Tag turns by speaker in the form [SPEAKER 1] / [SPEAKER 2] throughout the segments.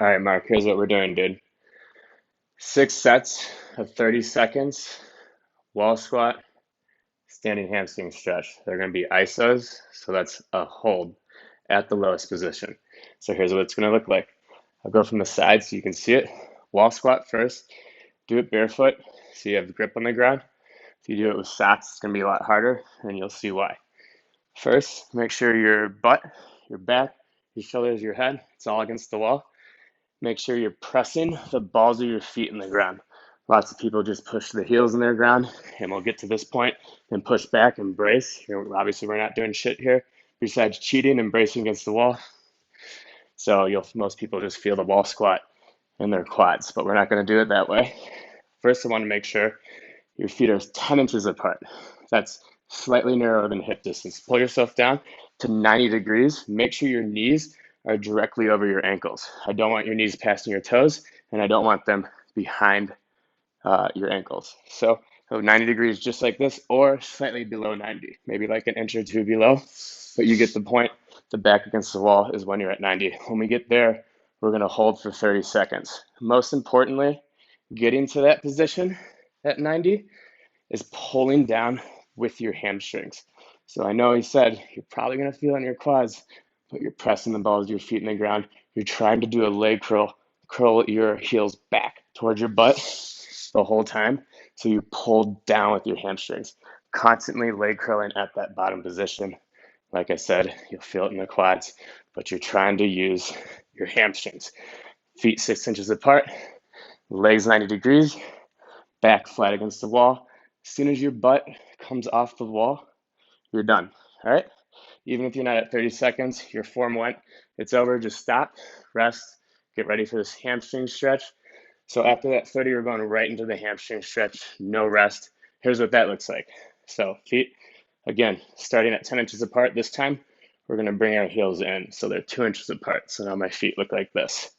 [SPEAKER 1] All right, Mark, here's what we're doing, dude. 6 sets of 30 seconds, wall squat, standing hamstring stretch. They're going to be isos, so that's a hold at the lowest position. So here's what it's going to look like. I'll go from the side so you can see it. Wall squat first. Do it barefoot so you have grip on the ground. If you do it with socks, it's going to be a lot harder, and you'll see why. First, make sure your butt, your back, your shoulders, your head, it's all against the wall. Make sure you're pressing the balls of your feet in the ground. Lots of people just push the heels in their ground, and we'll get to this point and push back and brace. Obviously, we're not doing shit here besides cheating and bracing against the wall. So most people just feel the wall squat in their quads, but we're not going to do it that way. First, I want to make sure your feet are 10 inches apart. That's slightly narrower than hip distance. Pull yourself down to 90 degrees. Make sure your knees are directly over your ankles. I don't want your knees passing your toes, and I don't want them behind your ankles. So 90 degrees just like this, or slightly below 90, maybe like an inch or two below, but you get the point. The back against the wall is when you're at 90. When we get there, we're going to hold for 30 seconds. Most importantly, getting to that position at 90 is pulling down with your hamstrings. So I know he said you're probably going to feel it in your quads, but you're pressing the balls of your feet in the ground. You're trying to do a leg curl your heels back towards your butt the whole time. So you pull down with your hamstrings, constantly leg curling at that bottom position. Like I said, you'll feel it in the quads, but you're trying to use your hamstrings. Feet 6 inches apart, legs 90 degrees, back flat against the wall. As soon as your butt comes off the wall, you're done. All right? Even if you're not at 30 seconds, your form went, it's over. Just stop, rest, get ready for this hamstring stretch. So after that 30, we're going right into the hamstring stretch, no rest. Here's what that looks like. So feet, again, starting at 10 inches apart this time, we're going to bring our heels in. So they're 2 inches apart. So now my feet look like this.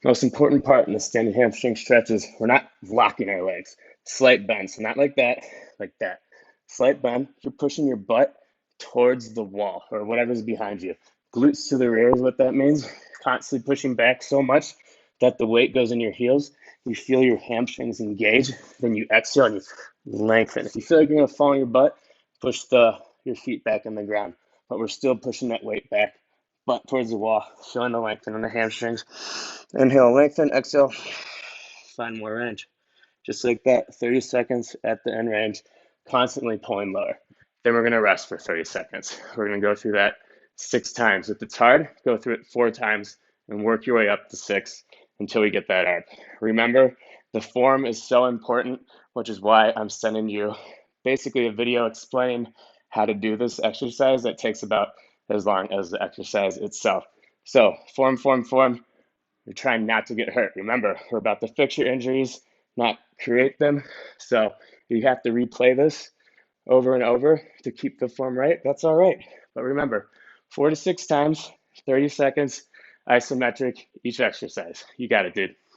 [SPEAKER 1] Most important part in the standing hamstring stretch is we're not locking our legs. Slight bend, so not like that, like that. Slight bend, you're pushing your butt towards the wall or whatever's behind you. Glutes to the rear is what that means. Constantly pushing back so much that the weight goes in your heels. You feel your hamstrings engage, then you exhale and you lengthen. If you feel like you're gonna fall on your butt, push your feet back in the ground. But we're still pushing that weight back, butt towards the wall, feeling the lengthen in the hamstrings. Inhale, lengthen, exhale, find more range. Just like that, 30 seconds at the end range, constantly pulling lower. Then we're gonna rest for 30 seconds. We're gonna go through that 6 times. If it's hard, go through it 4 times and work your way up to 6 until we get that arc. Remember, the form is so important, which is why I'm sending you basically a video explaining how to do this exercise that takes about as long as the exercise itself. So form, form, form. You're trying not to get hurt. Remember, we're about to fix your injuries, not create them. So you have to replay this over and over to keep the form right. That's all right. But remember, 4 to 6 times, 30 seconds, isometric each exercise. You got it, dude.